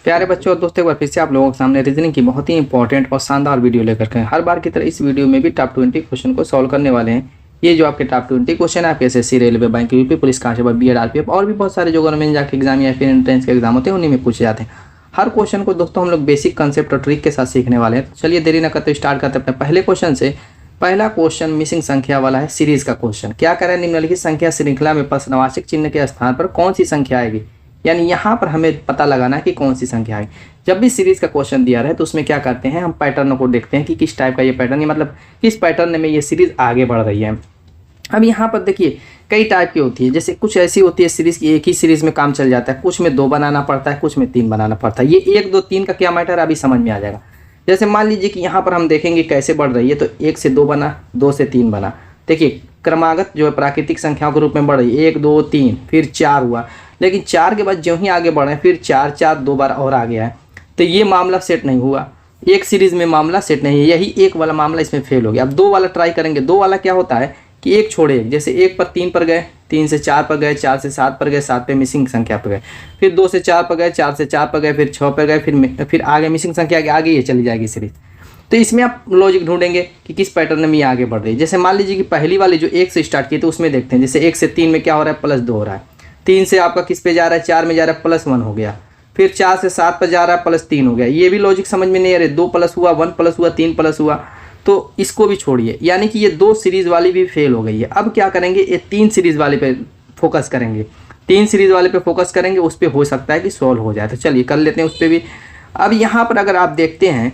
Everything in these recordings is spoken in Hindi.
प्यारे बच्चों और दोस्तों, एक बार फिर से आप लोगों के सामने रीजनिंग की बहुत ही इंपॉर्टेंट और शानदार वीडियो लेकर के हर बार की तरह इस वीडियो में भी टॉप 20 क्वेश्चन को सॉल्व करने वाले हैं। ये जो आपके टॉप 20 क्वेश्चन है, आप SSC, railway, bank, UP police constable, BEd, RPF और भी बहुत सारे जो गवर्नमेंट जाके एग्जाम या फिर एंट्रेंस के एग्जाम होते हैं उन्हीं में पूछे जाते हैं। हर क्वेश्चन को दोस्तों हम लोग बेसिक कंसेप्ट और ट्रिक के साथ सीखने वाले हैं। तो चलिए देरी न करते स्टार्ट करते हैं अपने पहले क्वेश्चन से। पहला क्वेश्चन मिसिंग संख्या वाला है, सीरीज का क्वेश्चन। क्या कह रहा है, निम्नलिखित संख्या श्रृंखला में प्रश्नवाचक चिन्ह के स्थान पर कौन सी संख्या आएगी। यानी यहाँ पर हमें पता लगाना है कि कौन सी संख्या है। जब भी सीरीज का क्वेश्चन दिया रहे तो उसमें क्या करते हैं, हम पैटर्न को देखते हैं कि किस टाइप का ये पैटर्न है, मतलब किस पैटर्न में ये सीरीज आगे बढ़ रही है। अब यहाँ पर देखिए कई टाइप की होती है, जैसे कुछ ऐसी होती है सीरीज की एक ही सीरीज में काम चल जाता है, कुछ में 2 बनाना पड़ता है, कुछ में 3 बनाना पड़ता है। ये 1 2 3 का क्या मैटर है अभी समझ में आ जाएगा। जैसे मान लीजिए कि यहाँ पर हम देखेंगे कैसे बढ़ रही है, तो 1 से 2 बना, 2 से 3 बना। देखिए क्रमागत जो है प्राकृतिक संख्याओं के रूप में बढ़ रही है, 1 2 3 फिर 4 हुआ, लेकिन 4 के बाद जो ही आगे बढ़े फिर 4 4 2 बार और आ गया है, तो ये मामला सेट नहीं हुआ। एक सीरीज में मामला सेट नहीं है, यही एक वाला मामला इसमें फेल हो गया। अब 2 वाला ट्राई करेंगे। 2 वाला क्या होता है कि एक छोड़े एक, जैसे 1 पर 3 पर गए, 3 से 4 पर गए, 4 से 7 पर गए, 7 पे मिसिंग संख्या पर गए, फिर 2 से 4 पर गए, 4 से 4 पर गए, फिर 6 पर गए, फिर आगे मिसिंग संख्या के आगे ये चली जाएगी सीरीज। तो इसमें आप लॉजिक ढूंढेंगे कि किस पैटर्न में ये आगे बढ़ रही है। जैसे मान लीजिए कि पहली वाली जो 1 से स्टार्ट की तो उसमें देखते हैं, जैसे 1 से 3 में क्या हो रहा है, +2 हो रहा है। 3 से आपका किस पे जा रहा है, 4 में जा रहा है, +1 हो गया। फिर 4 से 7 पर जा रहा है, +3 हो गया। ये भी लॉजिक समझ में नहीं आ रही, 2 प्लस हुआ, 1 प्लस हुआ, 3 प्लस हुआ, तो इसको भी छोड़िए। यानी कि ये 2 सीरीज वाली भी फेल हो गई है। अब क्या करेंगे, ये 3 सीरीज वाले पे फोकस करेंगे। 3 सीरीज वाले पे फोकस करेंगे, उस पर हो सकता है कि सॉल्व हो जाए। तो चलिए कर लेते हैं उस पर भी। अब यहाँ पर अगर आप देखते हैं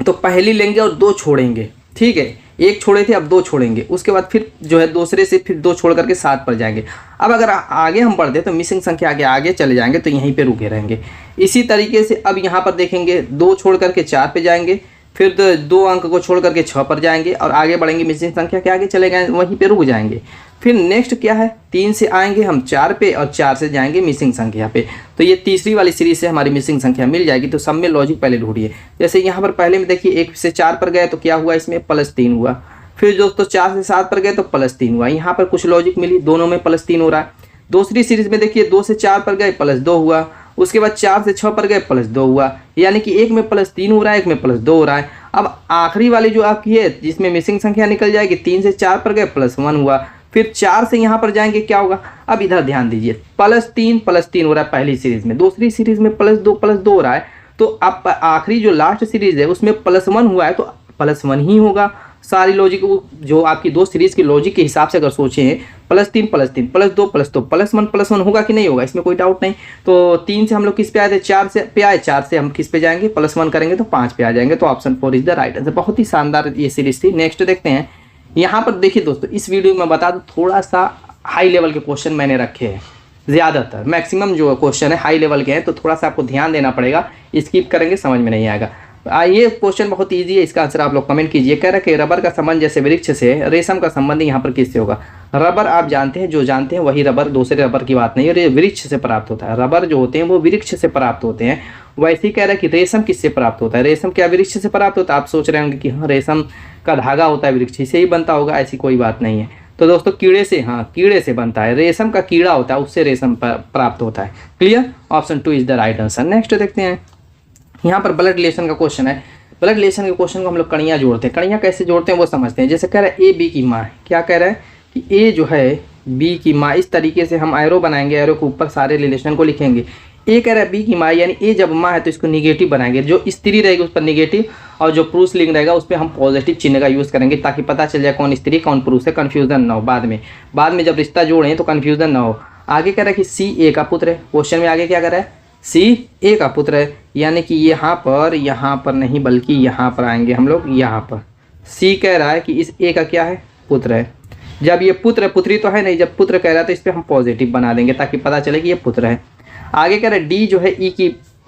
तो पहली लेंगे और 2 छोड़ेंगे, ठीक है। 1 छोड़े थे, अब 2 छोड़ेंगे, उसके बाद फिर जो है दूसरे से फिर 2 छोड़ करके 7 पर जाएंगे। अब अगर आगे हम बढ़ते तो मिसिंग संख्या के आगे चले जाएंगे, तो यहीं पे रुके रहेंगे। इसी तरीके से अब यहाँ पर देखेंगे 2 छोड़ करके 4 पे जाएंगे, फिर 2 अंक को छोड़ करके 6 पर जाएंगे और आगे बढ़ेंगे, मिसिंग संख्या के आगे चले गए, वहीं पे रुक जाएंगे। फिर नेक्स्ट क्या है, 3 से आएंगे हम 4 पे और 4 से जाएंगे मिसिंग संख्या पे, तो ये तीसरी वाली सीरीज से हमारी मिसिंग संख्या मिल जाएगी। तो सब में लॉजिक पहले ढूंढिए। जैसे यहाँ पर पहले में देखिए 1 से 4 पर गए तो क्या हुआ, इसमें +3 हुआ। फिर दोस्तों 4 से 7 पर गए तो +3 हुआ। यहाँ पर कुछ लॉजिक मिली, दोनों में +3 हो रहा है। दूसरी सीरीज में देखिए 2 से 4 पर गए +2 हुआ, उसके बाद 4 से 6 पर गए +2 हुआ, यानी कि एक में +3 हो रहा है, एक में +2 हो रहा है। अब आखिरी वाली जो आपकी है जिसमें मिसिंग संख्या निकल जाएगी, 3 से 4 पर गए +1 हुआ, फिर 4 से यहाँ पर जाएंगे क्या होगा। अब इधर ध्यान दीजिए, +3 हो रहा है पहली सीरीज में, दूसरी सीरीज में +2 हो रहा है। तो अब आखिरी जो लास्ट सीरीज है उसमें +1 हुआ है, तो +1 ही होगा। सारी लॉजिक जो आपकी 2 सीरीज की लॉजिक के हिसाब से अगर सोचें, +3 +2 +1 होगा कि नहीं होगा, इसमें कोई डाउट नहीं। तो 3 से हम लोग किस पे आए थे, 4 से पे आए, 4 से हम किस पे जाएंगे, +1 करेंगे तो 5 पे आ जाएंगे। तो option 4 is the right answer. बहुत ही शानदार ये सीरीज थी। नेक्स्ट देखते हैं। यहाँ पर देखिए दोस्तों, इस वीडियो में बता दूं थोड़ा सा हाई लेवल के क्वेश्चन मैंने रखे हैं। ज़्यादातर मैक्सिमम जो क्वेश्चन है हाई लेवल के हैं, तो थोड़ा सा आपको ध्यान देना पड़ेगा, स्किप करेंगे समझ में नहीं आएगा। ये क्वेश्चन बहुत इजी है, इसका आंसर आप लोग कमेंट कीजिए। कह रहा है कि रबर का संबंध जैसे वृक्ष से रेशम का संबंध यहाँ पर किससे होगा। रबर आप जानते हैं, जो जानते हैं वही रबर, दूसरे रबर की बात नहीं है, और ये वृक्ष से प्राप्त होता है। रबर जो होते हैं वो वृक्ष से प्राप्त होते हैं। वैसे ही कह रहा है कि रेशम किससे प्राप्त होता है, रेशम क्या वृक्ष से प्राप्त होता है। आप सोच रहे होंगे कि हाँ रेशम का धागा होता है वृक्ष से ही बनता होगा, ऐसी कोई बात नहीं है। तो दोस्तों कीड़े से, हाँ कीड़े से बनता है, रेशम का कीड़ा होता है उससे रेशम प्राप्त होता है। Clear, option 2 is the right answer. Next देखते हैं। यहाँ पर ब्लड रिलेशन का क्वेश्चन है। ब्लड रिलेशन के क्वेश्चन को हम लोग कड़ियाँ जोड़ते हैं। कड़ियाँ कैसे जोड़ते हैं वो समझते हैं। जैसे कह रहा है ए बी की माँ है, क्या कह रहा है कि ए जो है बी की माँ, इस तरीके से हम एरो बनाएंगे, एरो के ऊपर सारे रिलेशन को लिखेंगे। ए कह रहा है बी की माँ, यानी ए जब माँ है तो इसको निगेटिव बनाएंगे, जो स्त्री रहेगी उस पर निगेटिव और जो पुरुष लिंग रहेगा उस पर हम पॉजिटिव चिन्ह का यूज़ करेंगे, ताकि पता चल जाए कौन स्त्री कौन पुरुष है, कन्फ्यूजन ना हो बाद में जब रिश्ता जोड़ें तो कन्फ्यूजन ना हो। आगे कह रहा है कि सी ए का पुत्र है। क्वेश्चन में आगे क्या कर रहा है, सी ए का पुत्र है, यानी कि यहाँ पर नहीं बल्कि यहाँ पर आएंगे हम लोग, यहाँ पर सी कह रहा है कि इस ए का क्या है, पुत्र है। जब ये पुत्र है, पुत्री तो है नहीं, जब पुत्र कह रहा है तो इस पर हम पॉजिटिव बना देंगे ताकि पता चले कि ये पुत्र है। आगे कह रहा है डी जो है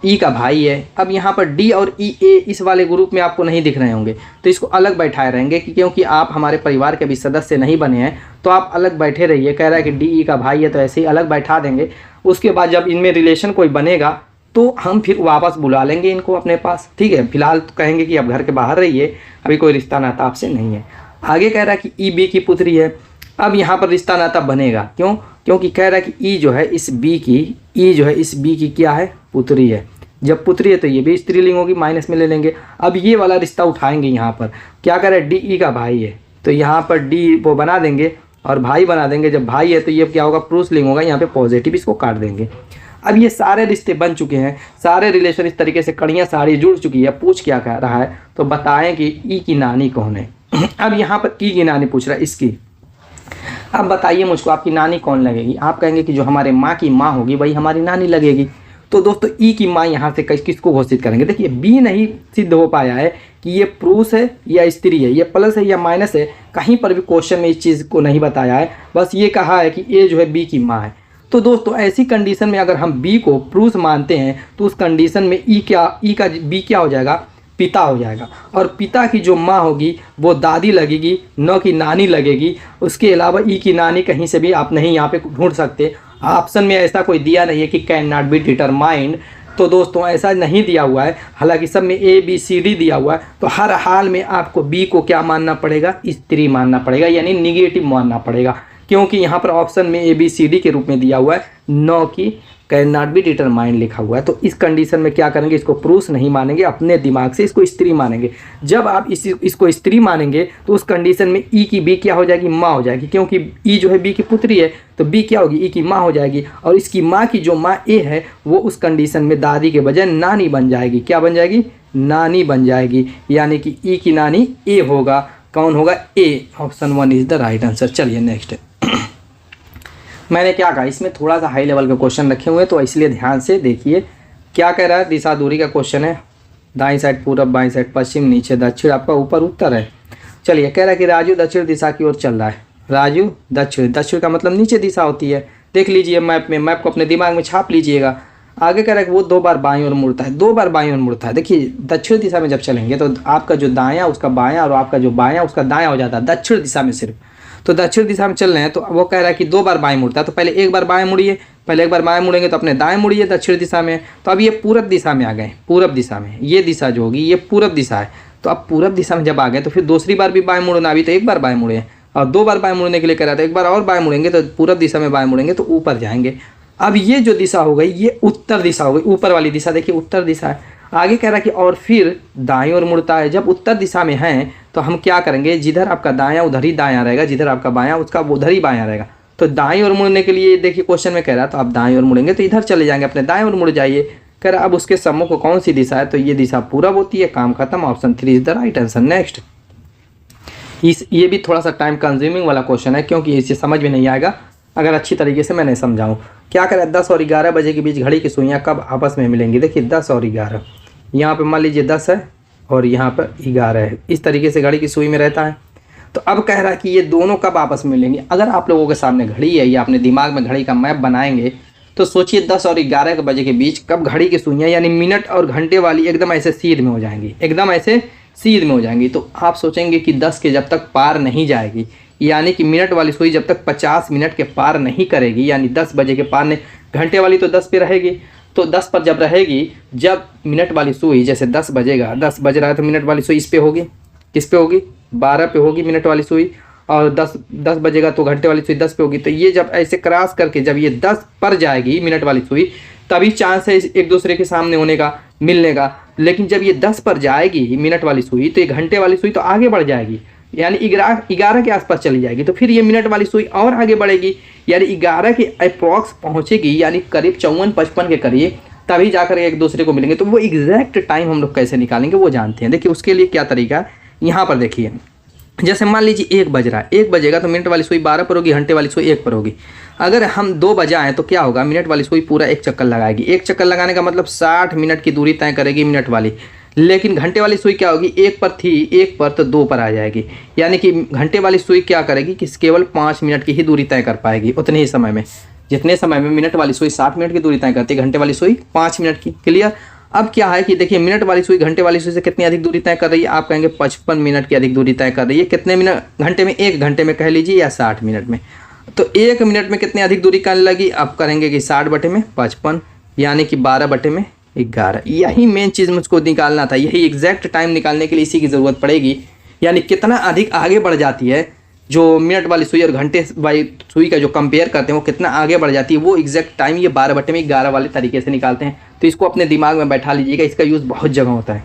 ई का भाई है। अब यहाँ पर डी और ई ए इस वाले ग्रुप में आपको नहीं दिख रहे होंगे, तो इसको अलग बैठाए रहेंगे क्योंकि आप हमारे परिवार के भी सदस्य नहीं बने हैं, तो आप अलग बैठे रहिए। कह रहा है कि डी ई का भाई है, तो ऐसे ही अलग बैठा देंगे। उसके बाद जब इनमें रिलेशन कोई बनेगा तो हम फिर वापस बुला लेंगे इनको अपने पास, ठीक है। फिलहाल तो कहेंगे कि आप घर के बाहर रहिए, अभी कोई रिश्ता नाता आपसे नहीं है। आगे कह रहा है कि ई बी की पुत्री है। अब यहाँ पर रिश्ता नाता बनेगा, क्यों? क्योंकि कह रहा है कि ई जो है इस बी की क्या है, पुत्री है। जब पुत्री है तो ये भी स्त्रीलिंग होगी, माइनस में ले लेंगे। अब ये वाला रिश्ता उठाएंगे, यहाँ पर क्या करें, डी ई का भाई है तो यहाँ पर डी वो बना देंगे और भाई बना देंगे। जब भाई है तो ये क्या होगा, पुरुषलिंग होगा, यहाँ पे पॉजिटिव, इसको काट देंगे। अब ये सारे रिश्ते बन चुके हैं, सारे रिलेशन इस तरीके से कड़ियाँ सारी जुड़ चुकी है। पूछ क्या कह रहा है, तो बताएं कि ई की नानी कौन है। अब यहाँ पर ई की नानी पूछ रहा है इसकी। अब बताइए मुझको आपकी नानी कौन लगेगी। आप कहेंगे कि जो हमारे माँ की माँ होगी वही हमारी नानी लगेगी। तो दोस्तों ई की माँ यहाँ से किसको घोषित करेंगे। देखिए बी नहीं सिद्ध हो पाया है कि ये पुरुष है या स्त्री है, ये प्लस है या माइनस है, कहीं पर भी क्वेश्चन में इस चीज़ को नहीं बताया है। बस ये कहा है कि ये जो है बी की माँ है। तो दोस्तों ऐसी कंडीशन में अगर हम बी को पुरुष मानते हैं तो उस कंडीशन में ई का बी क्या हो जाएगा, पिता हो जाएगा। और पिता की जो माँ होगी वो दादी लगेगी, न कि नानी लगेगी। उसके अलावा ई की नानी कहीं से भी आप नहीं यहाँ पे ढूंढ सकते। ऑप्शन में ऐसा कोई दिया नहीं है कि कैन नॉट बी डिटरमाइंड। तो दोस्तों ऐसा नहीं दिया हुआ है, हालांकि सब में ए बी सी डी दिया हुआ है। तो हर हाल में आपको बी को क्या मानना पड़ेगा, स्त्री मानना पड़ेगा, यानी निगेटिव मानना पड़ेगा, क्योंकि यहाँ पर ऑप्शन में ए बी सी डी के रूप में दिया हुआ है, नो कि कैन नॉट बी डिटरमाइंड लिखा हुआ है। तो इस कंडीशन में क्या करेंगे, इसको पुरुष नहीं मानेंगे, अपने दिमाग से इसको स्त्री मानेंगे। जब आप इसको स्त्री मानेंगे तो उस कंडीशन में ई की बी क्या हो जाएगी, माँ हो जाएगी, क्योंकि ई जो है बी की पुत्री है तो बी क्या होगी, ई की माँ हो जाएगी। और इसकी माँ की जो माँ ए है वो उस कंडीशन में दादी के बजाय नानी बन जाएगी। क्या बन जाएगी, नानी बन जाएगी, यानी कि ई की नानी ए होगा। कौन होगा, A. Option 1 is the right answer. चलिए नेक्स्ट। मैंने क्या कहा, इसमें थोड़ा सा हाई लेवल के क्वेश्चन रखे हुए हैं तो इसलिए ध्यान से देखिए। क्या कह रहा है, दिशा दूरी का क्वेश्चन है। दाईं साइड पूरब, बाईं साइड पश्चिम, नीचे दक्षिण, आपका ऊपर उत्तर है। चलिए कह रहा है कि राजू दक्षिण दिशा की ओर चल रहा है। राजू दक्षिण, दक्षिण का मतलब नीचे दिशा होती है। देख लीजिए मैप में, मैप को अपने दिमाग में छाप लीजिएगा। आगे कह रहा है कि वो 2 बार बाईं ओर मुड़ता है, 2 बार बाईं ओर मुड़ता है। देखिए दक्षिण दिशा में जब चलेंगे तो आपका जो दायां उसका बायां और आपका जो बायां उसका दायां हो जाता है दक्षिण दिशा में सिर्फ। तो दक्षिण दिशा में चल रहे हैं तो वो कह रहा है कि 2 बार बाएं मुड़ता है। तो पहले एक बार बाएं मुड़िए, पहले एक बार बाएं मुड़ेंगे तो अपने दाएं मुड़िए दक्षिण दिशा में। तो अब ये पूरब दिशा में आ गए, पूरब दिशा में, ये दिशा जो होगी ये पूरब दिशा है। तो अब पूरब दिशा में जब आ गए तो फिर दूसरी बार भी बाएं मुड़ना, अभी तो एक बार बाएं मुड़े और 2 बार बाएं मुड़ने के लिए कह रहा था, एक बार और बाएं मुड़ेंगे तो पूरब दिशा में बाएं मुड़ेंगे तो ऊपर जाएंगे। अब ये जो दिशा हो गई ये उत्तर दिशा हो गई, ऊपर वाली दिशा देखिए उत्तर दिशा है। आगे कह रहा है कि और फिर दाईं ओर मुड़ता है। जब उत्तर दिशा में हैं तो हम क्या करेंगे, जिधर आपका दायां उधर ही दायां रहेगा, जिधर आपका बायां उसका उधर ही बायां रहेगा। तो दाईं ओर मुड़ने के लिए देखिए क्वेश्चन में कह रहा है तो आप दाईं ओर मुड़ेंगे तो इधर चले जाएंगे, अपने दाएं ओर मुड़ जाइए। कह रहा अब उसके सम्मुख कौन सी दिशा है, तो ये दिशा पूरब होती है। काम खत्म। Option 3 is the right answer. Next. ये भी थोड़ा सा टाइम कंज्यूमिंग वाला क्वेश्चन है क्योंकि इसे समझ में नहीं आएगा अगर अच्छी तरीके से मैं नहीं समझाऊँ। क्या करें, 10 और 11 बजे के बीच घड़ी की सुइयाँ कब आपस में मिलेंगी। देखिए 10 और 11, यहाँ पे मान लीजिए 10 है और यहाँ पर 11 है, इस तरीके से घड़ी की सुई में रहता है। तो अब कह रहा है कि ये दोनों कब आपस में मिलेंगे। अगर आप लोगों के सामने घड़ी है या अपने दिमाग में घड़ी का मैप बनाएंगे तो सोचिए 10 और 11 बजे के बीच कब घड़ी की सुइयाँ यानी मिनट और घंटे वाली एकदम ऐसे सीध में हो जाएंगी, एकदम ऐसे सीध में हो जाएंगी। तो आप सोचेंगे कि 10 के जब तक पार नहीं जाएगी, यानी कि मिनट वाली सुई जब तक 50 मिनट के पार नहीं करेगी, यानी 10 बजे के पार नहीं, घंटे वाली तो 10 पे रहेगी। तो 10 पर जब रहेगी, जब मिनट वाली सुई जैसे 10 बजेगा, 10 बज रहा है तो मिनट वाली सुई इस पे होगी, किस पे होगी, 12 पे होगी मिनट वाली सुई। और 10 बजेगा तो घंटे वाली सुई 10 पे होगी। तो ये जब ऐसे क्रॉस करके जब ये 10 पर जाएगी मिनट वाली सुई, तभी चांस है एक दूसरे के सामने होने का, मिलने का। लेकिन जब ये 10 पर जाएगी मिनट वाली सुई तो ये घंटे वाली सुई तो आगे बढ़ जाएगी, यानी 11 के आसपास चली जाएगी। तो फिर ये मिनट वाली सुई और आगे बढ़ेगी, यानी 11 के अप्रॉक्स पहुंचेगी, यानी करीब 54-55 के करीब, तभी जाकर एक दूसरे को मिलेंगे। तो वो एग्जैक्ट टाइम हम लोग कैसे निकालेंगे वो जानते हैं। देखिए उसके लिए क्या तरीका है, यहाँ पर देखिए। जैसे मान लीजिए 1 बज रहा है, 1 बजेगा तो मिनट वाली सुई 12 पर होगी, घंटे वाली सुई 1 पर होगी। अगर हम 2 बजाएं तो क्या होगा, मिनट वाली सुई पूरा 1 चक्कर लगाएगी। 1 चक्कर लगाने का मतलब 60 मिनट की दूरी तय करेगी मिनट वाली। लेकिन घंटे वाली सुई क्या होगी, 1 पर थी, 1 पर तो 2 पर आ जाएगी, यानी कि घंटे वाली सुई क्या करेगी कि केवल 5 मिनट की ही दूरी तय कर पाएगी उतने ही समय में। जितने समय में मिनट वाली सुई 60 मिनट की दूरी तय करती है, घंटे वाली सुई 5 मिनट की। क्लियर। अब क्या है कि देखिए मिनट वाली सुई घंटे वाली सुई से कितनी अधिक दूरी तय कर रही है, आप कहेंगे 55 मिनट की अधिक दूरी तय कर रही है। कितने मिनट घंटे में, 1 घंटे में कह लीजिए या 60 मिनट में। तो 1 मिनट में कितनी अधिक दूरी करने लगी, आप करेंगे कि 60 बटे में 55, यानी कि 12 बटे में 11। यही मेन चीज़ मुझको निकालना था, यही एग्जैक्ट टाइम निकालने के लिए इसी की ज़रूरत पड़ेगी, यानी कितना अधिक आगे बढ़ जाती है, जो मिनट वाली सुई और घंटे वाली सुई का जो कंपेयर करते हैं वो कितना आगे बढ़ जाती है, वो एग्जैक्ट टाइम ये 12/11 वाले तरीके से निकालते हैं। तो इसको अपने दिमाग में बैठा लीजिएगा, इसका यूज़ बहुत जगह होता है।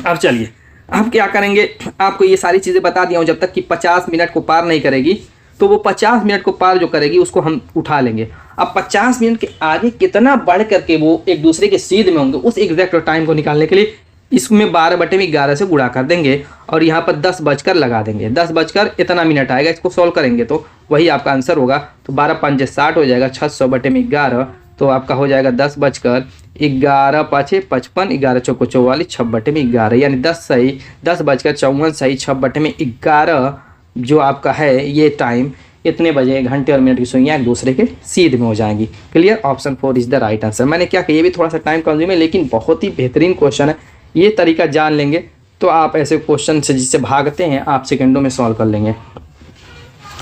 अब चलिए आप क्या करेंगे, आपको ये सारी चीज़ें बता दिया हूँ, जब तक कि 50 मिनट को पार नहीं करेगी तो वो 50 मिनट को पार जो करेगी उसको हम उठा लेंगे। अब 50 मिनट के आगे कितना बढ़ करके वो एक दूसरे के सीध में होंगे, उस एग्जैक्ट टाइम को निकालने के लिए इसमें 12/11 से गुणा कर देंगे और यहाँ पर 10 बजकर लगा देंगे। 10 बजकर इतना मिनट आएगा, इसको सॉल्व करेंगे तो वही आपका आंसर होगा। तो 12×5 = 60 हो जाएगा, 600/11 तो आपका हो जाएगा 10:11, 5 55, 11 चौको 44, 6/11 यानी 10 सही, 10:54 सही, 6/11 जो आपका है ये टाइम इतने बजे घंटे और मिनट की सुइयाँ एक दूसरे के सीध में हो जाएंगी। Clear, option 4 is the right answer. मैंने क्या किया, ये भी थोड़ा सा टाइम कंज्यूम है लेकिन बहुत ही बेहतरीन क्वेश्चन है। ये तरीका जान लेंगे तो आप ऐसे क्वेश्चन से जिससे भागते हैं आप सेकंडों में सॉल्व कर लेंगे।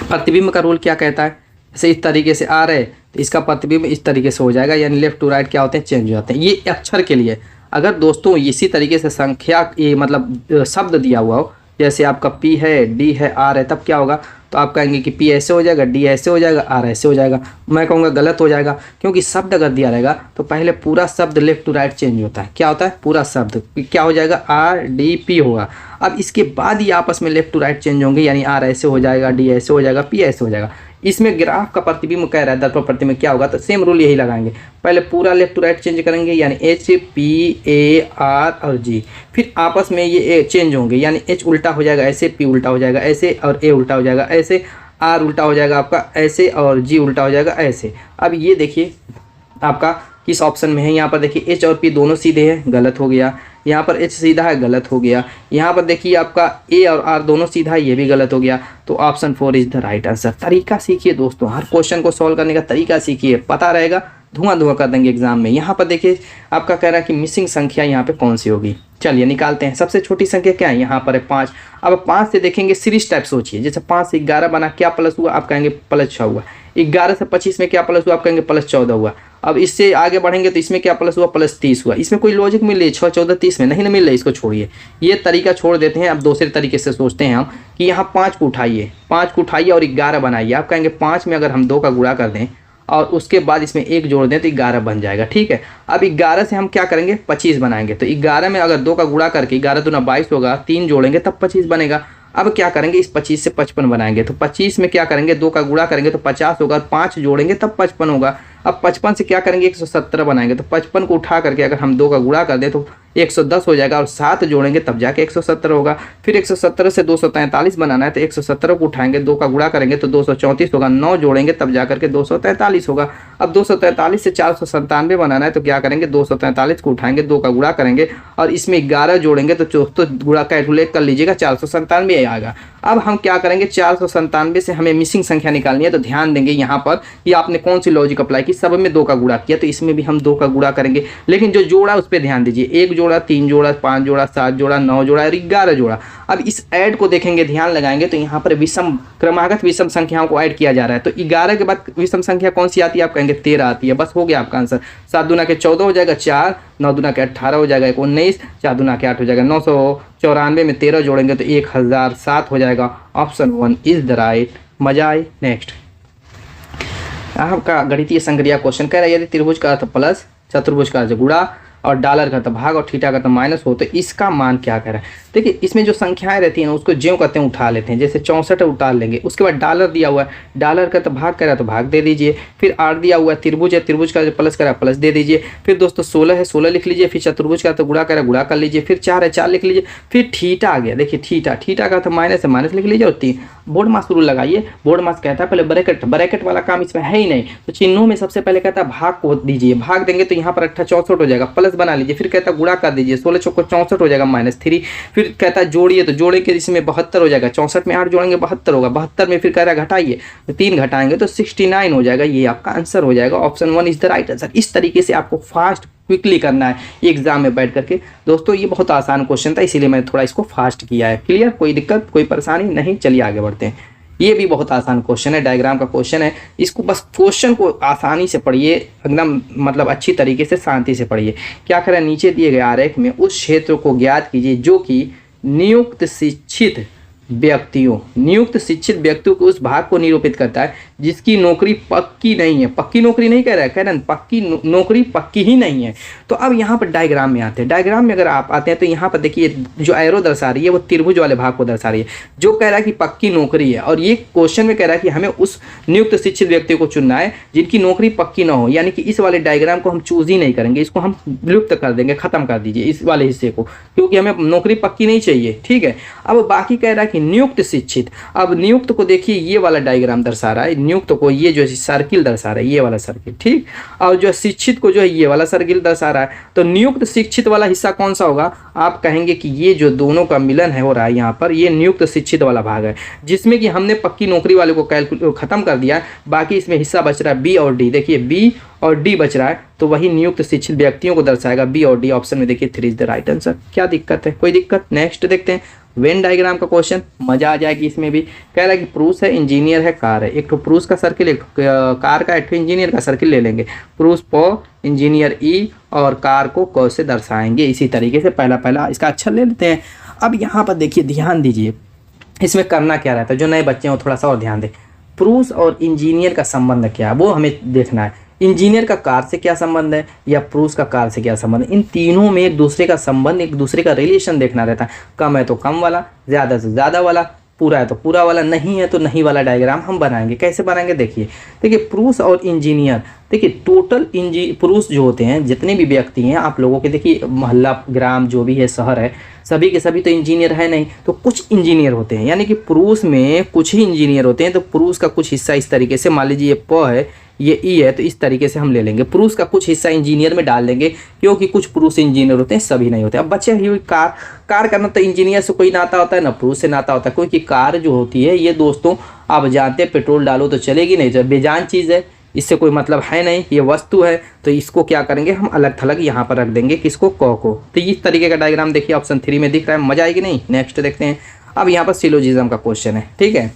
प्रतिबिंब का रूल क्या कहता है, जैसे इस तरीके से आ रहे तो इसका प्रतिबिंब इस तरीके से हो जाएगा, यानी लेफ्ट टू राइट क्या होते हैं, चेंज हो जाते हैं। ये अक्षर के लिए अगर दोस्तों इसी तरीके से संख्या ये मतलब शब्द दिया हुआ हो, जैसे आपका P है, D है, R है, तब क्या होगा, तो आप कहेंगे कि P ऐसे हो जाएगा, D ऐसे हो जाएगा, R ऐसे हो जाएगा। मैं कहूँगा गलत हो जाएगा, क्योंकि शब्द अगर दिया रहेगा तो पहले पूरा शब्द लेफ्ट टू राइट चेंज होता है। क्या होता है, पूरा शब्द क्या हो जाएगा, RDP होगा। अब इसके बाद ही आपस में लेफ्ट टू राइट चेंज होंगे, यानी R ऐसे हो जाएगा, D ऐसे हो जाएगा, P ऐसे हो जाएगा। इसमें ग्राफ का प्रतिबिंब कह रहा है दर्पण प्रतिबिंब क्या होगा, तो सेम रूल यही लगाएंगे, पहले पूरा लेफ्ट टू राइट चेंज करेंगे यानी H, P, A, R और G, फिर आपस में ये चेंज होंगे, यानी H उल्टा हो जाएगा ऐसे, P उल्टा हो जाएगा ऐसे और A उल्टा हो जाएगा ऐसे, R उल्टा हो जाएगा आपका ऐसे और G उल्टा हो जाएगा ऐसे। अब ये देखिए आपका किस ऑप्शन में है, यहाँ पर देखिए H और P दोनों सीधे हैं, गलत हो गया। यहाँ पर H सीधा है, गलत हो गया। यहाँ पर देखिए आपका A और R दोनों सीधा है, ये भी गलत हो गया। तो option 4 is the right answer. तरीका सीखिए दोस्तों, हर क्वेश्चन को सॉल्व करने का तरीका सीखिए, पता रहेगा धुआं कर देंगे एग्जाम में। यहाँ पर देखिए आपका कह रहा है कि मिसिंग संख्या यहाँ पे कौन सी होगी, चलिए निकालते हैं। सबसे छोटी संख्या क्या है, यहाँ पर है 5। अब 5 से देखेंगे सीरीज टाइप सोचिए, जैसे 5 से 11 बना, क्या प्लस हुआ, आप कहेंगे +6 हुआ। 11 से 25 में क्या प्लस हुआ, आप कहेंगे +14 हुआ। अब इससे आगे बढ़ेंगे तो इसमें क्या प्लस हुआ, +30 हुआ। इसमें कोई लॉजिक मिल रही है, 6, 14, 30 में नहीं ना मिल रही, इसको छोड़िए, ये तरीका छोड़ देते हैं। अब दूसरे तरीके से सोचते हैं हम कि यहाँ 5 को उठाइए, 5 को उठाइए और 11 बनाइए। आप कहेंगे 5 में अगर हम 2 का गुणा कर दें और उसके बाद इसमें 1 जोड़ दें तो 11 बन जाएगा, ठीक है। अब 11 से हम क्या करेंगे, 25 बनाएंगे। तो 11 में अगर 2 का गुणा करके 11 दूना 22 होगा, 3 जोड़ेंगे तब 25 बनेगा। अब क्या करेंगे, इस 25 से 55 बनाएंगे। तो 25 में क्या करेंगे, 2 का गुणा करेंगे तो 50 होगा, 5 जोड़ेंगे तब 55 होगा। अब 55 से क्या करेंगे, 117 बनाएंगे। तो 55 को उठा करके अगर हम 2 का गुणा कर दें तो 110 हो जाएगा और 7 जोड़ेंगे तब जाके 117 होगा। फिर 117 से 243 बनाना है तो 117 को उठाएंगे, 2 का गुणा करेंगे तो 234 होगा, 9 जोड़ेंगे तब जा करके 243 होगा। अब 243 से 497 बनाना है तो क्या करेंगे, 243 को उठाएंगे, 2 का गुणा करेंगे और इसमें 11 जोड़ेंगे तो गुणा कैलकुलेट कर लीजिएगा, 497 आएगा। अब हम क्या करेंगे, 497 से हमें मिसिंग संख्या निकालनी है। तो ध्यान देंगे यहाँ पर कि आपने कौन सी लॉजिक अप्लाई की, सब में 2 का गुणा किया तो इसमें भी हम 2 का गुणा करेंगे, लेकिन जो जोड़ा उस पर ध्यान दीजिए, 1 जोड़ा, 3 जोड़ा, 5 जोड़ा, 7 जोड़ा, 9 जोड़ा और 11 जोड़ा। अब इस ऐड को देखेंगे, ध्यान लगाएंगे तो यहाँ पर विषम क्रमागत विषम संख्याओं को ऐड किया जा रहा है। तो 11 के बाद विषम संख्या कौन सी आती है, आप कहेंगे 13 आती है, बस हो गया आपका आंसर। 7 दूना के 14 हो जाएगा 4, 9 दूना के 18 हो जाएगा 19, 4 दूना के 8 हो जाएगा 994 में 13 जोड़ेंगे तो 1007 हो जाएगा। Option 1 is the right. मजा आए। नेक्स्ट आपका गणितीय संक्रिया क्वेश्चन कह रहा है, यदि त्रिभुज का अर्थ प्लस, चतुर्भुज का अर्थ गुणा और डॉलर का तो भाग और थीटा का तो माइनस हो तो इसका मान क्या कह रहा है। देखिए इसमें जो संख्याएं रहती हैं ना उसको ज्यों कहते हैं उठा लेते हैं, जैसे 64 उतार लेंगे। उसके बाद डॉलर दिया हुआ है, डॉलर का तो भाग कह रहा है तो भाग दे दीजिए। फिर आर दिया हुआ है, त्रिभुज है, त्रिभुज का जो प्लस करा प्लस दे दीजिए। फिर दोस्तों 16 है, 16 लिख लीजिए। फिर चतुर्भुज का तो गुणा करा गुणा कर लीजिए। फिर 4 है, 4 लिख लीजिए। फिर थीटा आ गया, देखिए थीटा का तो माइनस है, माइनस लिख लीजिए। और 3 बोर्ड मास रूल लगाइए। बोर्ड मास कहता है पहले ब्रैकेट वाला काम इसमें है ही नहीं, तो चिन्हों में सबसे पहले कहता है भाग को दीजिए। भाग देंगे तो यहाँ पर 64 हो जाएगा, प्लस बना लीजिए। फिर कहता है गुणा कर दीजिए, 16 चौको 64 हो जाएगा -3। फिर कहता है जोड़िए, तो जोड़े के इसमें 72 हो जाएगा। 64 में 8 जोड़ेंगे 72 होगा। 72 में फिर कह रहा है घटाइए, तो 3 घटाएंगे तो 69 हो जाएगा। ये आपका आंसर हो जाएगा। Option 1 is the right answer. इस तरीके से आपको फास्ट क्विकली करना है एग्जाम में बैठ करके। दोस्तों ये बहुत आसान क्वेश्चन था, इसीलिए मैंने थोड़ा इसको फास्ट किया है। क्लियर, कोई दिक्कत कोई परेशानी नहीं। चलिए आगे बढ़ते हैं। ये भी बहुत आसान क्वेश्चन है, डायग्राम का क्वेश्चन है। इसको बस क्वेश्चन को आसानी से पढ़िए, एकदम मतलब अच्छी तरीके से शांति से पढ़िए। क्या करें, नीचे दिए गए आरेख में उस क्षेत्र को ज्ञात कीजिए जो कि नियुक्त शिक्षित व्यक्तियों, नियुक्त शिक्षित व्यक्तियों के उस भाग को निरूपित करता है जिसकी नौकरी पक्की नहीं है। पक्की नौकरी नहीं कह रहा है, कह रहे हैं पक्की नौकरी पक्की ही नहीं है। तो अब यहाँ पर डायग्राम में आते हैं। डायग्राम में अगर आप आते हैं तो यहाँ पर देखिए जो एरो दर्शा रही है वो त्रिभुज वाले भाग को दर्शा रही है, जो कह रहा है कि पक्की नौकरी है। और ये क्वेश्चन में कह रहा है कि हमें उस नियुक्त शिक्षित व्यक्ति को चुनना है जिनकी नौकरी पक्की ना हो, यानी कि इस वाले डायग्राम को हम चूज ही नहीं करेंगे, इसको हम विलुप्त कर देंगे, खत्म कर दीजिए इस वाले हिस्से को, क्योंकि हमें नौकरी पक्की नहीं चाहिए। ठीक है, अब बाकी कह रहा है कि नियुक्त शिक्षित। अब नियुक्त को देखिए ये वाला डायग्राम दर्शा रहा है, नियुक्त को ये जो सर्किल दर्शा रहा है, ये वाला सर्किल, ठीक। और जो शिक्षित को जो है ये वाला सर्किल दर्शा रहा है। तो नियुक्त शिक्षित वाला हिस्सा कौन सा होगा? आप कहेंगे कि ये जो दोनों का मिलन है हो रहा है यहाँ पर, ये नियुक्त शिक्षित वाला भाग है, जिसमें कि हमने पक्की नौकरी वाले को खत्म कर दिया। बाकी इसमें हिस्सा बच रहा है बी और डी। देखिए बी और डी बच रहा है, तो वही नियुक्त शिक्षित व्यक्तियों को दर्शाएगा। बी और डी ऑप्शन में देखिए 3 इज द राइट आंसर। क्या दिक्कत है? कोई दिक्कत? नेक्स्ट देखते हैं वेन डायग्राम का क्वेश्चन, मजा आ जाएगी इसमें भी। कह रहा है कि पुरुष है, इंजीनियर है, कार है। एक तो पुरुष का सर्किल, एक कार का, एक इंजीनियर का सर्किल ले लेंगे। पुरुष प, इंजीनियर ई और कार को क से दर्शाएंगे। इसी तरीके से पहला इसका अक्षर ले लेते हैं। अब यहाँ पर देखिए ध्यान दीजिए, इसमें करना क्या रहता है, जो नए बच्चे हैं थोड़ा सा और ध्यान दें। पुरुष और इंजीनियर का संबंध क्या है वो हमें देखना है। इंजीनियर का कार से क्या संबंध है या पुरुष का कार से क्या संबंध है, इन तीनों में एक दूसरे का संबंध, एक दूसरे का रिलेशन देखना रहता है। कम है तो कम वाला, ज़्यादा से ज़्यादा वाला, पूरा है तो पूरा वाला, नहीं है तो नहीं वाला डायग्राम हम बनाएंगे। कैसे बनाएंगे देखिए पुरुष और इंजीनियर। देखिए टोटल पुरुष जो होते हैं, जितने भी व्यक्ति हैं आप लोगों के, देखिए मोहल्ला, ग्राम जो भी है, शहर है, सभी के सभी तो इंजीनियर है नहीं, तो कुछ इंजीनियर होते हैं, यानी कि पुरुष में कुछ ही इंजीनियर होते हैं। तो पुरुष का कुछ हिस्सा इस तरीके से, मान लीजिए ये प है, ये ई है, तो इस तरीके से हम ले लेंगे। पुरुष का कुछ हिस्सा इंजीनियर में डाल देंगे, क्योंकि कुछ पुरुष इंजीनियर होते हैं, सभी नहीं होते। अब बचे हुई कार करना, तो इंजीनियर से कोई नाता होता है ना पुरुष से नाता होता है, क्योंकि कार जो होती है ये दोस्तों आप जानते हैं पेट्रोल डालो तो चलेगी नहीं, जब बेजान चीज़ है, इससे कोई मतलब है नहीं, ये वस्तु है। तो इसको क्या करेंगे हम अलग थलग यहाँ पर रख देंगे, किसको? क को। तो इस तरीके का डायग्राम देखिए ऑप्शन 3 में दिख रहा है। मजा आएगी नहीं? नेक्स्ट देखते हैं। अब यहाँ पर सिलोजिज्म का क्वेश्चन है, ठीक है,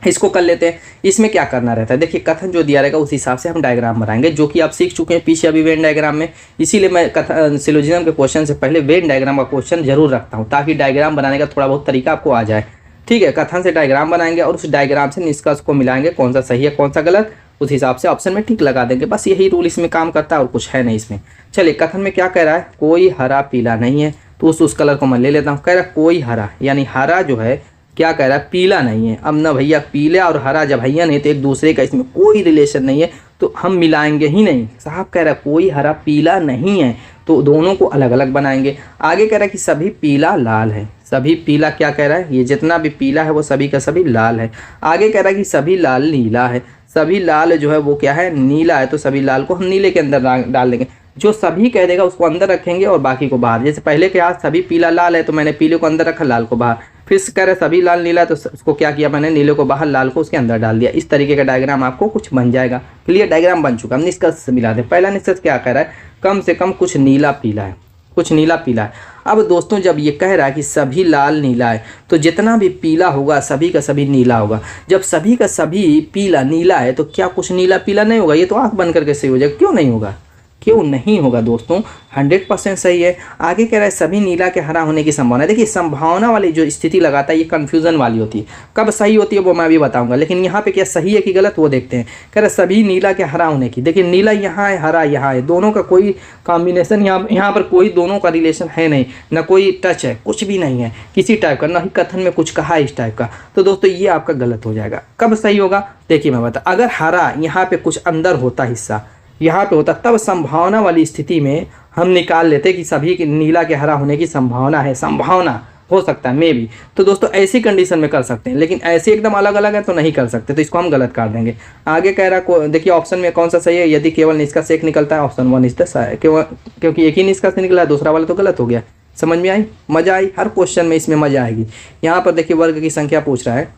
इसको कर लेते हैं। इसमें क्या करना रहता है, देखिए कथन जो दिया रहेगा उस हिसाब से हम डायग्राम बनाएंगे, जो कि आप सीख चुके हैं पीछे अभी वेन डायग्राम में। इसीलिए मैं सिलोजिज्म के क्वेश्चन से पहले वेन डायग्राम का क्वेश्चन जरूर रखता हूँ, ताकि डायग्राम बनाने का थोड़ा बहुत तरीका आपको आ जाए। ठीक है, कथन से डायग्राम बनाएंगे और उस डायग्राम से निष्कर्ष को मिलाएंगे, कौन सा सही है कौन सा गलत, उस हिसाब से ऑप्शन में टिक लगा देंगे। बस यही रूल इसमें काम करता है और कुछ है नहीं इसमें। चलिए कथन में क्या कह रहा है, कोई हरा पीला नहीं है, तो उस कलर को मैं ले लेता हूँ। कह रहा है कोई हरा, यानी हरा जो है क्या कह रहा है, पीला नहीं है। अब ना भैया पीला और हरा जब भैया नहीं तो एक दूसरे का इसमें कोई रिलेशन नहीं है, तो हम मिलाएंगे ही नहीं। साहब कह रहा है कोई हरा पीला नहीं है, तो दोनों को अलग अलग बनाएंगे। आगे कह रहा है कि सभी पीला लाल है, सभी पीला क्या कह रहा है, ये जितना भी पीला है वो सभी का सभी लाल है। आगे कह रहा है कि सभी लाल नीला है, सभी लाल जो है वो क्या है, नीला है, तो सभी लाल को हम नीले के अंदर डाल देंगे। जो सभी कह देगा उसको अंदर रखेंगे और बाकी को बाहर। जैसे पहले के आज सभी पीला लाल है, तो मैंने पीले को अंदर रखा, लाल को बाहर। फिर कह रहे सभी लाल नीला है, तो उसको क्या किया मैंने, नीले को बाहर, लाल को उसके अंदर डाल दिया। इस तरीके का डायग्राम आपको कुछ बन जाएगा। क्लियर, डायग्राम बन चुका। हम निष्कर्ष से मिला दें। पहला निष्कर्ष क्या कह रहा है, कम से कम कुछ नीला पीला है, कुछ नीला पीला है। अब दोस्तों जब ये कह रहा है कि सभी लाल नीला है, तो जितना भी पीला होगा सभी का सभी नीला होगा। जब सभी का सभी पीला नीला है, तो क्या कुछ नीला पीला नहीं होगा? ये तो आंख बंद करके सही हो जाएगा। क्यों नहीं होगा? क्यों नहीं होगा दोस्तों? 100% सही है। आगे कह रहा है सभी नीला के हरा होने की संभावना। देखिए संभावना वाली जो स्थिति लगाता है ये कन्फ्यूजन वाली होती है, कब सही होती है वो मैं भी बताऊंगा, लेकिन यहाँ पे क्या सही है कि गलत वो देखते हैं। कह रहा है सभी नीला के हरा होने की। देखिए नीला यहाँ है, हरा यहाँ है, दोनों का कोई कॉम्बिनेशन यहाँ पर कोई दोनों का रिलेशन है नहीं, ना कोई टच है, कुछ भी नहीं है किसी टाइप का, ना ही कथन में कुछ कहा है इस टाइप का। तो दोस्तों ये आपका गलत हो जाएगा। कब सही होगा देखिए मैं बता, अगर हरा यहाँ पे कुछ अंदर होता हिस्सा यहाँ पे होता, तब संभावना वाली स्थिति में हम निकाल लेते कि सभी के नीला के हरा होने की संभावना है, संभावना हो सकता है मे भी। तो दोस्तों ऐसी कंडीशन में कर सकते हैं, लेकिन ऐसे एकदम अलग अलग है तो नहीं कर सकते, तो इसको हम गलत कर देंगे। आगे कह रहा देखिए ऑप्शन में कौन सा सही है, यदि केवल निष्कर्ष एक निकलता है, ऑप्शन 1 इज द सही, क्योंकि एक ही निष्कर्ष निकला है, दूसरा वाला तो गलत हो गया। समझ में आई? मजा आई? हर क्वेश्चन में इसमें मजा आएगी। यहाँ पर देखिए वर्ग की संख्या पूछ रहा है,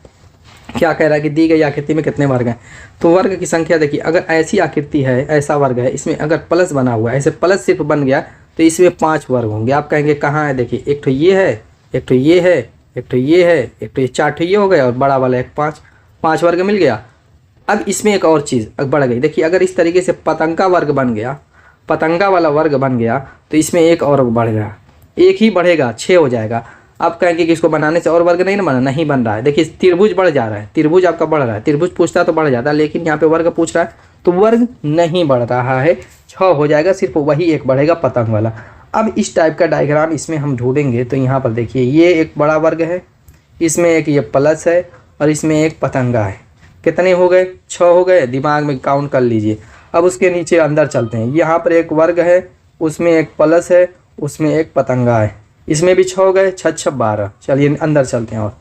क्या कह रहा है कि दी गई आकृति में कितने वर्ग हैं। तो वर्ग की संख्या देखिए, अगर ऐसी आकृति है, ऐसा वर्ग है, इसमें अगर प्लस बना हुआ है, ऐसे प्लस सिर्फ बन गया तो इसमें 5 वर्ग होंगे। आप कहेंगे कहाँ है, देखिए एक तो ये है, एक तो ये है, एक तो ये है, एक तो ये 4 ये हो गया और बड़ा वाला एक 5 वर्ग मिल गया। अब इसमें एक और चीज़ बढ़ गई, देखिए अगर इस तरीके से पतंगा वर्ग बन गया, पतंगा वाला वर्ग बन गया, तो इसमें एक और बढ़ गया, एक ही बढ़ेगा 6 हो जाएगा। आप कहेंगे कि इसको बनाने से और वर्ग नहीं ना बना, नहीं बन रहा है। देखिए त्रिभुज बढ़ जा रहा है, त्रिभुज आपका बढ़ रहा है, त्रिभुज पूछता तो बढ़ जाता, लेकिन यहाँ पे वर्ग पूछ रहा है तो वर्ग नहीं बढ़ रहा है, 6 हो जाएगा, सिर्फ वही एक बढ़ेगा पतंग वाला। अब इस टाइप का डायग्राम इसमें हम ढूंढेंगे तो यहाँ पर देखिए ये एक बड़ा वर्ग है, इसमें एक ये प्लस है और इसमें एक पतंगा है। कितने हो गए? 6 हो गए, दिमाग में काउंट कर लीजिए। अब उसके नीचे अंदर चलते हैं, यहाँ पर एक वर्ग है, उसमें एक प्लस है, उसमें एक पतंगा है, इसमें भी 6 हो गए, 6 6 12। चलिए अंदर चलते हैं। और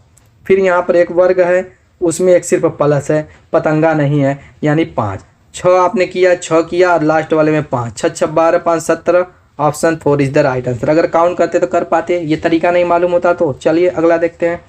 फिर यहाँ पर एक वर्ग है, उसमें एक सिर्फ प्लस है, पतंगा नहीं है, यानी 5। 6 आपने किया, 6 किया और लास्ट वाले में 5, 6 6 12 5 17। Option 4 is the right answer. अगर काउंट करते तो कर पाते, ये तरीका नहीं मालूम होता तो। चलिए अगला देखते हैं,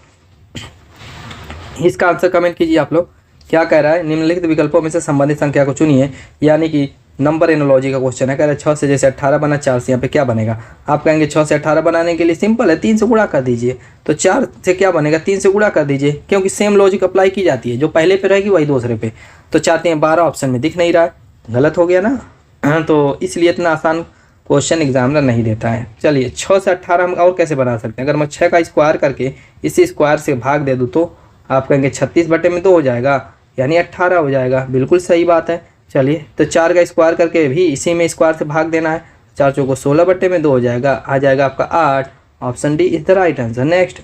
इसका आंसर कमेंट कीजिए आप लोग। क्या कह रहा है? निम्नलिखित विकल्पों में से संबंधित संख्या को चुनिए, यानी कि नंबर एनोलॉजी का क्वेश्चन है। कह रहा है 6 से जैसे 18 बना, 4 से यहाँ पे क्या बनेगा? आप कहेंगे 6 से 18 बनाने के लिए सिंपल है, 3 से गुणा कर दीजिए। तो 4 से क्या बनेगा? 3 से गुणा कर दीजिए, क्योंकि सेम लॉजिक अप्लाई की जाती है, जो पहले पे रहेगी वही दूसरे पे। तो 4 3 12 ऑप्शन में दिख नहीं रहा है, गलत हो गया ना। तो इसलिए इतना आसान क्वेश्चन एग्जामिनर नहीं देता है। चलिए 6 से 18 हम और कैसे बना सकते हैं? अगर मैं 6 का स्क्वायर करके इसी स्क्वायर से भाग दे दूँ तो आप कहेंगे 36/2 हो जाएगा, यानी 18 हो जाएगा। बिल्कुल सही बात है। चलिए तो 4 का स्क्वायर करके भी इसी में स्क्वायर से भाग देना है, 4 चौको 16/2 हो जाएगा, आ जाएगा आपका 8। Option D is the right answer. Next,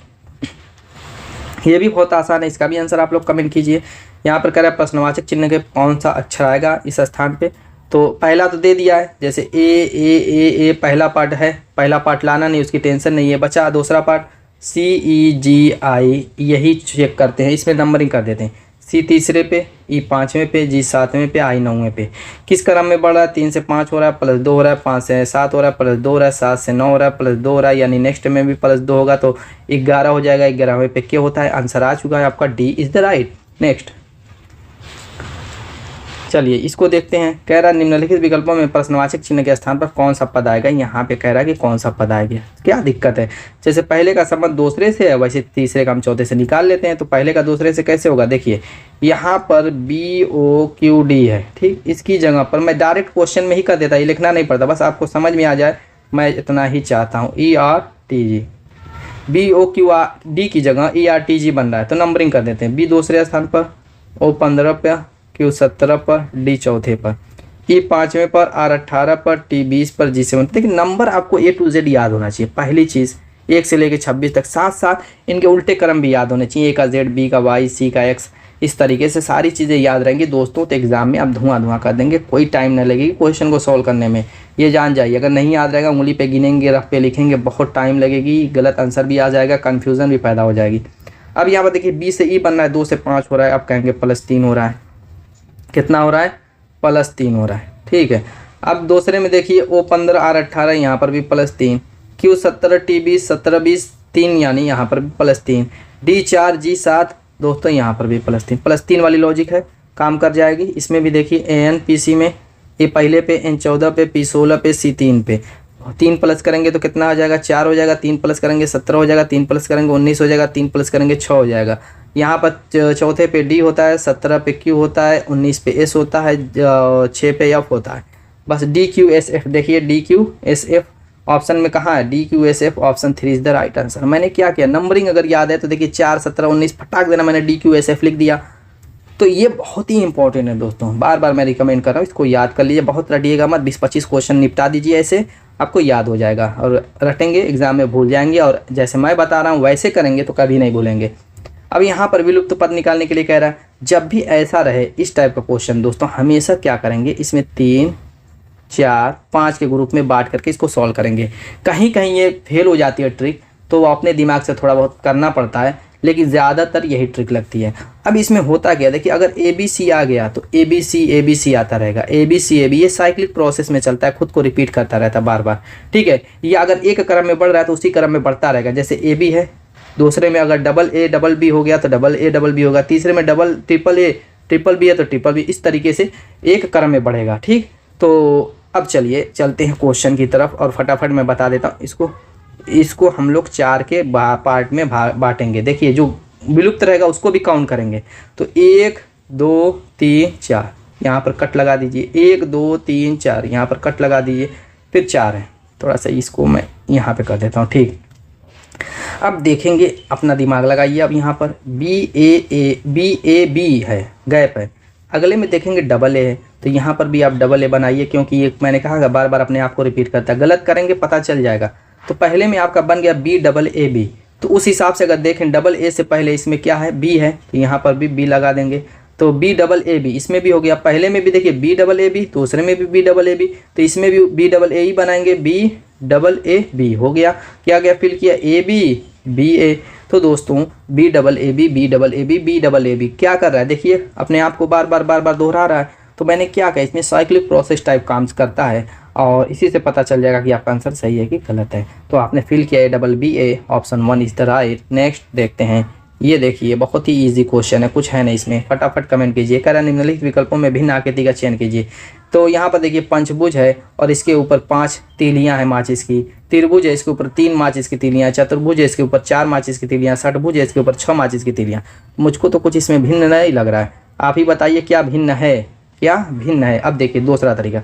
ये भी बहुत आसान है, इसका भी आंसर आप लोग कमेंट कीजिए। यहाँ पर कह रहा है प्रश्नवाचक चिन्ह के कौन सा अक्षर आएगा इस स्थान पे? तो पहला तो दे दिया है, जैसे ए पहला पार्ट है, पहला पार्ट लाना नहीं, उसकी टेंशन नहीं है। बचा दूसरा पार्ट CEGI, यही चेक करते हैं, इसमें नंबरिंग कर देते हैं। C तीसरे पे, E 5वें पे, G 7वें पे, I 9वें पे। किस क्रम में बढ़ रहा है? 3 से 5 हो रहा है, +2 हो रहा है, 5 से 7 हो रहा है, +2 हो रहा है, 7 से 9 हो रहा है, +2 हो रहा है, यानी नेक्स्ट में भी +2 होगा तो 11 हो जाएगा। 11वें पे क्या होता है? आंसर आ चुका है आपका, D is the right. Next, चलिए इसको देखते हैं। कह रहा है निम्नलिखित विकल्पों में प्रश्नवाचक चिन्ह के स्थान पर कौन सा पद आएगा? यहाँ पे कह रहा है कि कौन सा पद आएगा, क्या दिक्कत है? जैसे पहले का संबंध दूसरे से है, वैसे तीसरे का हम चौथे से निकाल लेते हैं। तो पहले का दूसरे से कैसे होगा? देखिए यहाँ पर BOQD है, ठीक, इसकी जगह पर मैं डायरेक्ट क्वेश्चन में ही कर देता, ये लिखना नहीं पड़ता, बस आपको समझ में आ जाए, मैं इतना ही चाहता हूँ। ERTG, BOQD की जगह ERTG बन रहा है, तो नंबरिंग कर देते हैं। B दूसरे स्थान पर, O 15 पर, Q 17 पर, D चौथे पर, E 5वें पर, R 18 पर, T 20 पर, G 7। देखिए नंबर आपको A to Z याद होना चाहिए, पहली चीज़ 1 से लेकर 26 तक। साथ साथ इनके उल्टे क्रम भी याद होने चाहिए, A का Z, B का Y, C का X। इस तरीके से सारी चीज़ें याद रहेंगी दोस्तों, तो एग्जाम में आप धुआं कर देंगे, कोई टाइम नहीं लगेगी क्वेश्चन को सॉल्व करने में, ये जान जाइए। अगर नहीं याद रहेगा, उंगली पे गिनेंगे, रफ पे लिखेंगे, बहुत टाइम लगेगी, गलत आंसर भी आ जाएगा, कन्फ्यूज़न भी पैदा हो जाएगी। अब यहाँ पर देखिए B से E बनना है, 2 से 5 हो रहा है, आप कहेंगे +3 हो रहा है। कितना हो रहा है? +3 हो रहा है, ठीक है। अब दूसरे में देखिए O 15 R 18, यहाँ पर भी +3, Q 17 T 20 17 20 3, यानी यहाँ पर भी +3, D 4 G 7 दोस्तों, यहाँ पर भी +3 वाली लॉजिक है, काम कर जाएगी। इसमें भी देखिए AN PC में A पहले पे, N 14 पे, P 16 पे, C 3 पे। 3 प्लस करेंगे तो कितना हो जाएगा? 4 हो जाएगा। 3 प्लस करेंगे 17 हो जाएगा। 3 प्लस करेंगे 19 हो जाएगा। 3 प्लस करेंगे 6 हो जाएगा। यहाँ पर चौथे पे D होता है, 17 पे Q होता है, 19 पे S होता है, 6 पे F होता है। बस DQSF देखिए, DQSF ऑप्शन में कहाँ है? DQSF option 3 is the right answer. मैंने क्या किया? नंबरिंग अगर याद है तो देखिए 4 17 19 फटाक देना, मैंने DQSF लिख दिया। तो ये बहुत ही इंपॉर्टेंट है दोस्तों, बार बार मैं रिकमेंड कर रहा हूँ, इसको याद कर लीजिए, बहुत रटिएगा मत, 20-25 क्वेश्चन निपटा दीजिए, ऐसे आपको याद हो जाएगा। और रटेंगे एग्जाम में भूल जाएंगे, और जैसे मैं बता रहा हूँ वैसे करेंगे तो कभी नहीं भूलेंगे। अब यहाँ पर विलुप्त पद निकालने के लिए कह रहा है, जब भी ऐसा रहे इस टाइप का क्वेश्चन दोस्तों, हमेशा क्या करेंगे, इसमें 3 4 5 के ग्रुप में बांट करके इसको सॉल्व करेंगे। कहीं कहीं ये फेल हो जाती है ट्रिक, तो अपने दिमाग से थोड़ा बहुत करना पड़ता है, लेकिन ज़्यादातर यही ट्रिक लगती है। अब इसमें होता क्या, देखिए अगर ABC आ गया तो ABC आता रहेगा, ABC ये साइक्लिक प्रोसेस में चलता है, खुद को रिपीट करता रहता है बार बार, ठीक है। या अगर एक क्रम में बढ़ रहा है तो उसी क्रम में बढ़ता रहेगा, जैसे AB है, दूसरे में अगर AA हो गया तो AA होगा, तीसरे में ट्रिपल बी है तो ट्रिपल बी, इस तरीके से एक क्रम में बढ़ेगा, ठीक। तो अब चलिए चलते हैं क्वेश्चन की तरफ, और फटाफट मैं बता देता हूँ। इसको हम लोग 4 के पार्ट में बांटेंगे। देखिए जो विलुप्त रहेगा उसको भी काउंट करेंगे, तो 1 2 3 4 यहाँ पर कट लगा दीजिए, 1 2 3 4 यहाँ पर कट लगा दीजिए, फिर 4 है। थोड़ा सा इसको मैं यहाँ पे कर देता हूँ, ठीक। अब देखेंगे, अपना दिमाग लगाइए। अब यहाँ पर बी ए बी है, गैप है। अगले में देखेंगे डबल ए है, तो यहाँ पर भी आप डबल ए बनाइए, क्योंकि ये मैंने कहा बार बार अपने आप को रिपीट करता है, गलत करेंगे पता चल जाएगा। तो पहले में आपका बन गया बी डबल ए बी, तो उस हिसाब से अगर देखें डबल ए से पहले इसमें क्या है, बी है, तो यहाँ पर भी बी लगा देंगे। तो बी डबल ए बी इसमें भी हो गया। पहले में भी देखिए बी डबल ए बी, दूसरे में भी बी डबल ए बी, तो इसमें भी बी डबल ए ही बनाएंगे, बी डबल ए बी हो गया। क्या गया, फिल किया ए बी बी ए। तो दोस्तों B double A B, B double A B, B double A B क्या कर रहा है, देखिए अपने आप को बार बार दोहरा रहा है। तो मैंने क्या कहा, इसमें साइक्लिक प्रोसेस टाइप काम करता है, और इसी से पता चल जाएगा कि आपका आंसर सही है कि गलत है। तो आपने फिल किया A double B A, option 1 is the right. Next देखते हैं, ये देखिए बहुत ही इजी क्वेश्चन है, कुछ है नहीं इसमें, फटाफट कमेंट कीजिए। कह रहा निम्नलिखित विकल्पों में भिन्न आकृति का चयन कीजिए। तो यहाँ पर देखिए पंचभुज है और इसके ऊपर 5 तीलियाँ हैं माचिस की, त्रिभुज है इसके ऊपर 3 माचिस की तीलियाँ, चतुर्भुज है इसके ऊपर 4 माचिस की तीलियाँ, षटभुज है इसके ऊपर 6 माचिस की तीलियाँ। मुझको तो कुछ इसमें भिन्न नहीं लग रहा है, आप ही बताइए क्या भिन्न है, क्या भिन्न है। अब देखिए दूसरा तरीका,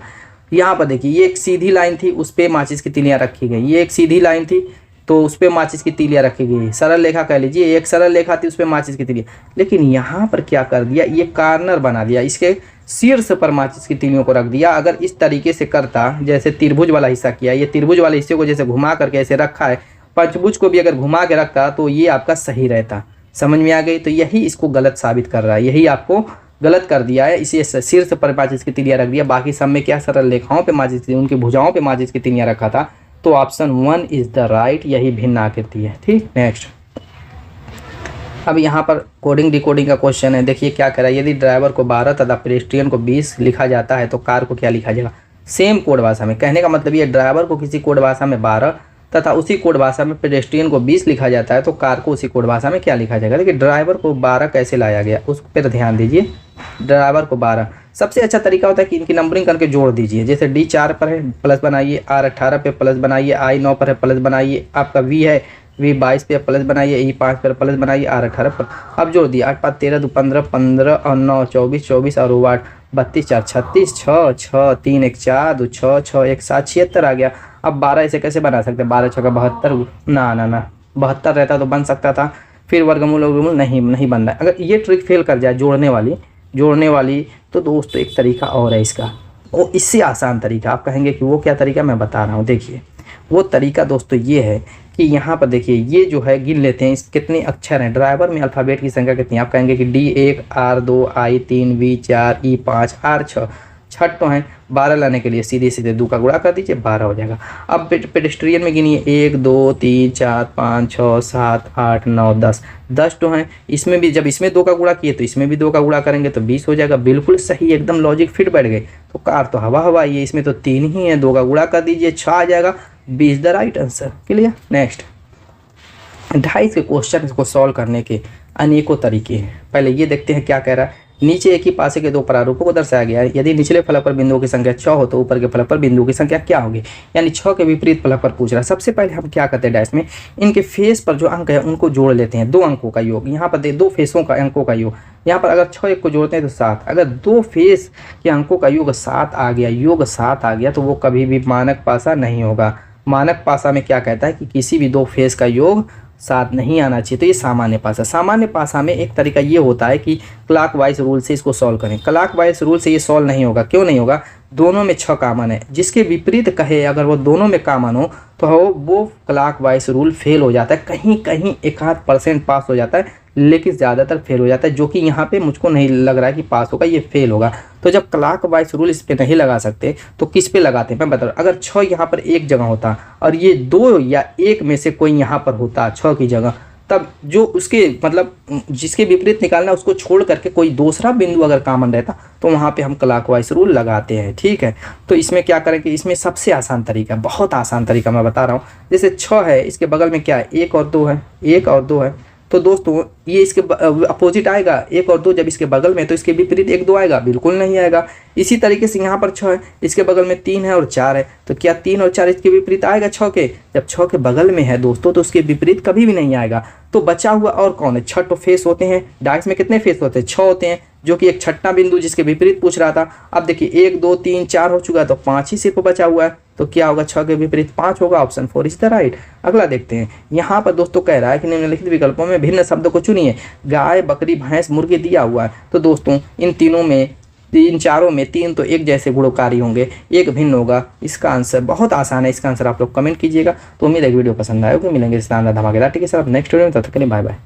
यहाँ पर देखिए ये एक सीधी लाइन थी, उस पर माचिस की तीलियाँ रखी गई, ये एक सीधी लाइन थी तो उस पर माचिस की तीलियाँ रखी गई, सरल रेखा कह लीजिए, एक सरल रेखा थी उस पर माचिस की तीलियाँ। लेकिन यहाँ पर क्या कर दिया, ये कार्नर बना दिया, इसके शीर्ष पर माचिस की तीलियों को रख दिया। अगर इस तरीके से करता, जैसे त्रिभुज वाला हिस्सा किया, ये त्रिभुज वाले हिस्से को जैसे घुमा करके ऐसे रखा है, पंचभुज को भी अगर घुमा के रखता तो ये आपका सही रहता। समझ में आ गई। तो यही इसको गलत साबित कर रहा है, यही आपको गलत कर दिया है, इसे शीर्ष पर माचिस की तीलियाँ रख दिया, बाकी सब में क्या सरल रेखाओं पे माचिस, उनकी भुजाओं पे माचिस की तीलियाँ रखा था। तो ऑप्शन 1 इज द राइट, यही भिन्न आकृति है। ठीक, नेक्स्ट। अब यहाँ पर कोडिंग डिकोडिंग का क्वेश्चन है, देखिए क्या कह रहा है, यदि ड्राइवर को 12 तथा पेडेस्ट्रियन को 20 लिखा जाता है तो कार को क्या लिखा जाएगा। सेम कोड भाषा में, कहने का मतलब ये ड्राइवर को किसी कोड भाषा में 12 तथा उसी कोड भाषा में पेडेस्ट्रियन को 20 लिखा जाता है तो कार को उसी कोड भाषा में क्या लिखा जाएगा। देखिए ड्राइवर को 12 कैसे लाया गया उस पर ध्यान दीजिए। ड्राइवर को 12, सबसे अच्छा तरीका होता है कि इनकी नंबरिंग करके जोड़ दीजिए। जैसे डी 4 पर है प्लस बनाइए, आर 18 पे प्लस बनाइए, आई 9 पर है प्लस बनाइए, आपका वी है वी 22 पे प्लस बनाइए, ई 5 पर प्लस बनाइए, आर 18 पर। अब जोड़ दिया 8 5 13 2 15 15 और 9 24 24 और 8 32 4 36 6 6 3 1 4 2 6 6 1 7 76 आ गया। अब 12 ऐसे कैसे बना सकते हैं, 12 6 72, ना 72 रहता तो बन सकता था। फिर वर्गमूल नहीं बन रहा है। अगर ये ट्रिक फेल कर जाए जोड़ने वाली तो दोस्तों एक तरीका और है इसका, वो इससे आसान तरीका। आप कहेंगे कि वो क्या तरीका, मैं बता रहा हूँ। देखिए वो तरीका दोस्तों ये है कि यहाँ पर देखिए ये जो है गिन लेते हैं इस कितने अक्षर हैं, ड्राइवर में अल्फ़ाबेट की संख्या कितनी है। आप कहेंगे कि D1 R2 I3 V4 E5 R6 Chhath हैं। 12 लाने के लिए सीधे 2 का गुणा कर दीजिए, 12 हो जाएगा। अब पेडेस्ट्रियन में गिनिए 1 2 3 4 5 6 7 8 9 10 तो हैं। इसमें भी जब इसमें 2 का गुणा किए तो इसमें भी 2 का गुणा करेंगे तो 20 हो जाएगा। बिल्कुल सही, एकदम लॉजिक फिट बैठ गए। तो कार तो हवा ही है, इसमें तो 3 ही है, 2 का गुणा कर दीजिए 6 आ जाएगा। 20 the right answer. Clear. Next 28 के क्वेश्चन को सॉल्व करने के अनेकों तरीके हैं। पहले ये देखते हैं क्या कह रहा है। नीचे एक ही पासे के 2 प्रारूपों को दर्शाया गया है। यदि निचले फलक पर बिंदुओं की संख्या 6 हो तो ऊपर के फलक पर बिंदुओं की संख्या क्या होगी। यानी 6 के विपरीत फलक पर पूछ रहा है। सबसे पहले हम क्या करते हैं, डैश में इनके फेस पर जो अंक है उनको जोड़ लेते हैं। 2 अंकों का योग, यहाँ पर 2 फेसों का अंकों का योग। यहाँ पर अगर 6 1 को जोड़ते हैं तो 7। अगर 2 फेस के अंकों का योग 7 आ गया, योग 7 आ गया तो वो कभी भी मानक पासा नहीं होगा। मानक पासा में क्या कहता है कि किसी भी 2 फेस का योग 7 नहीं आना चाहिए। तो ये सामान्य पासा। सामान्य पासा में एक तरीका ये होता है कि क्लॉकवाइज रूल से इसको सॉल्व करें। क्लॉकवाइज रूल से ये सॉल्व नहीं होगा। क्यों नहीं होगा, दोनों में 6 कॉमन है। जिसके विपरीत कहे अगर वो दोनों में कॉमन हो तो वो क्लॉकवाइज रूल फेल हो जाता है। कहीं कहीं 1-8% पास हो जाता है, लेकिन ज़्यादातर फेल हो जाता है। जो कि यहाँ पे मुझको नहीं लग रहा है कि पास होगा, ये फेल होगा। तो जब क्लॉकवाइज रूल इस पे नहीं लगा सकते तो किस पे लगाते हैं मैं बता रहा हूँ। अगर 6 यहाँ पर एक जगह होता और ये 2 या 1 में से कोई यहाँ पर होता 6 की जगह, तब जो उसके मतलब जिसके विपरीत निकालना उसको छोड़ करके कोई दूसरा बिंदु अगर कॉमन रहता तो वहाँ पे हम क्लॉकवाइज रूल लगाते हैं। ठीक है। तो इसमें क्या करेंगे, इसमें सबसे आसान तरीका, बहुत आसान तरीका मैं बता रहा हूँ। जैसे 6 है, इसके बगल में क्या है, 1 और 2 है, 1 और 2 है। तो दोस्तों ये इसके अपोजिट आएगा 1 और 2, जब इसके बगल में तो इसके विपरीत 1 2 आएगा, बिल्कुल नहीं आएगा। इसी तरीके से यहाँ पर 6 है, इसके बगल में 3 है और 4 है, तो क्या 3 और 4 इसके विपरीत आएगा 6 के। जब 6 के बगल में है दोस्तों तो उसके विपरीत कभी भी नहीं आएगा। तो बचा हुआ और कौन है, 6 तो फेस होते हैं। डाइस में कितने फेस होते हैं, 6 होते हैं। जो कि एक छठा बिंदु जिसके विपरीत पूछ रहा था। अब देखिए 1 2 3 4 हो चुका है, तो 5 ही सिर्फ बचा हुआ है, तो क्या होगा, 6 के विपरीत 5 होगा, ऑप्शन 4 इज द राइट। अगला देखते हैं, यहाँ पर दोस्तों कह रहा है कि निम्नलिखित विकल्पों में भिन्न शब्द को चुनिए। गाय, बकरी, भैंस, मुर्गी दिया हुआ है, तो दोस्तों इन तीनों में, इन चारों में 3 तो एक जैसे गुणकारी होंगे, एक भिन्न होगा। इसका आंसर बहुत आसान है, इसका आंसर आप लोग कमेंट कीजिएगा। तो उम्मीद है कि वीडियो पसंद आएगा। मिलेंगे इस धमाकेदार टिके सर नेक्स्ट वीडियो में, तब तक के लिए बाय बाय।